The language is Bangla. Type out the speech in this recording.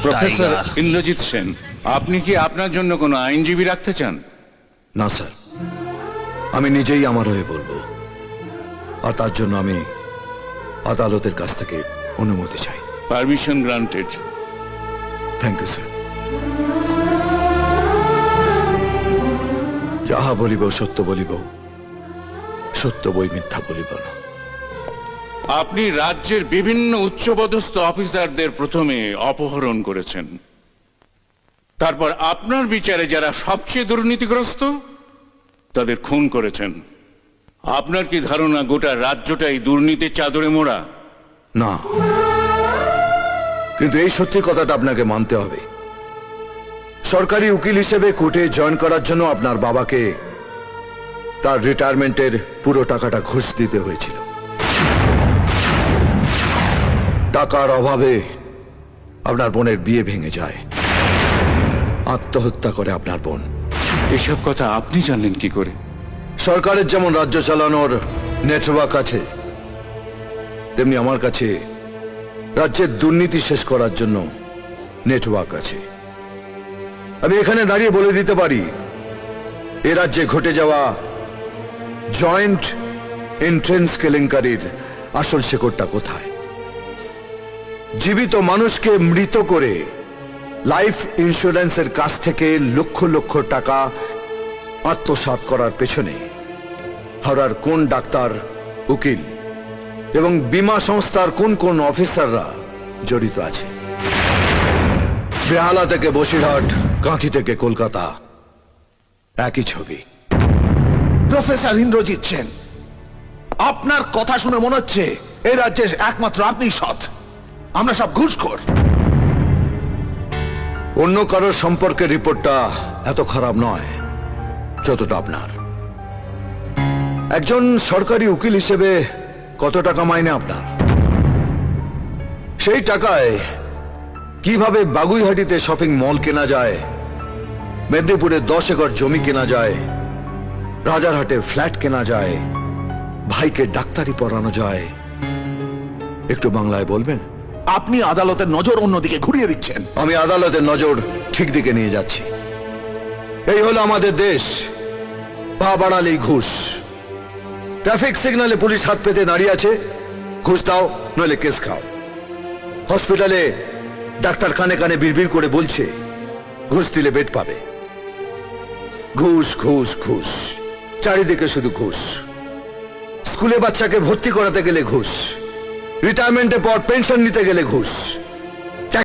Professor tiger. ইন্দ্রজিৎ সেন, আপনি কি আপনার জন্য কোনো আইনজীবী রাখতে চান? না স্যার, আমি নিজেই আমার হয়ে বলবো, আর তার জন্য আমি আদালতের কাছ থেকে অনুমতি চাই। Permission granted. Thank you sir. যাহা বলিব সত্য বলিব, সত্য বই মিথ্যা বলিব না। আপনি রাজ্যের বিভিন্ন উচ্চপদস্থ অফিসারদের প্রথমে অপহরণ করেছেন, তারপর আপনার বিচারে যারা সবচেয়ে দুর্নীতিগ্রস্ত তাদের খুন করেছেন। আপনার কি ধারণা গোটা রাজ্যটাই দুর্নীতির চাদরে মোড়া? না, কিন্তু এই সত্যি কথাটা আপনাকে মানতে হবে। সরকারি উকিল হিসেবে কোর্টে জয়েন করার জন্য আপনার বাবাকে তার রিটায়ারমেন্টের পুরো টাকাটা ঘুষ দিতে হয়েছিল। টাকার অভাবে আপনার বোনের বিয়ে ভেঙে যায়, আত্মহত্যা করে আপনার বোন। এসব কথা আপনি জানলেন কি করে? সরকারের যেমন রাজ্য চালানোর নেটওয়ার্ক আছে, তেমনি আমার কাছে রাজ্যের দুর্নীতি শেষ করার জন্য নেটওয়ার্ক আছে। আমি এখানে দাঁড়িয়ে বলে দিতে পারি, এ রাজ্যে ঘটে যাওয়া জয়েন্ট এন্ট্রেন্স কেলেঙ্কারির আসল শেকড়টা কোথায়। জীবিত মানুষকে মৃত করে লাইফ ইন্স্যুরেন্সের কাছ থেকে লক্ষ লক্ষ টাকা আত্মসাৎ করার পেছনে হাওড়ার কোন ডাক্তার, উকিল এবং বীমা সংস্থার কোন কোন অফিসাররা জড়িত আছে। বেহালা থেকে বসিরহাট, কাঁথি থেকে কলকাতা, একই ছবি। প্রফেসর ইন্দ্রজিৎ সেন, আপনার কথা শুনে মনে হচ্ছে এই রাজ্যের একমাত্র আপনি সৎ, আমরা সব ঘুষখোর। অন্য কারোর সম্পর্কে রিপোর্টটা এত খারাপ নয় যতটা আপনার। একজন সরকারি উকিল হিসেবে কত টাকা মাইনে আপনার? সেই টাকায় কিভাবে বাগুইহাটিতে শপিং মল কেনা যায়, মেদিনীপুরে 10 একর জমি কেনা যায়, রাজারহাটে ফ্ল্যাট কেনা যায়, ভাইকে ডাক্তারি পড়ানো যায়, একটু বাংলায় বলবেন? আপনি আদালতের নজর অন্যদিকে ঘুরিয়ে দিচ্ছেন। আমি আদালতের নজর ঠিক দিকে নিয়ে যাচ্ছি। এই হলো আমাদের দেশ, পা বাড়ালেই ঘুষ। ট্রাফিক সিগন্যালে পুলিশ হাত পেতে দাঁড়িয়ে আছে, ঘুষ দাও নইলে কেস খাও। হসপিটালে ডাক্তার কানে কানে বিড়বিড় করে বলছে ঘুষ দিলে বেড পাবে। ঘুষ ঘুষ ঘুষ, চারিদিকে শুধু ঘুষ। স্কুলে বাচ্চাকে ভর্তি করাতে গেলে ঘুষ, রিটায়ারমেন্টের পর পেনশন নিতে গেলে ঘুষ।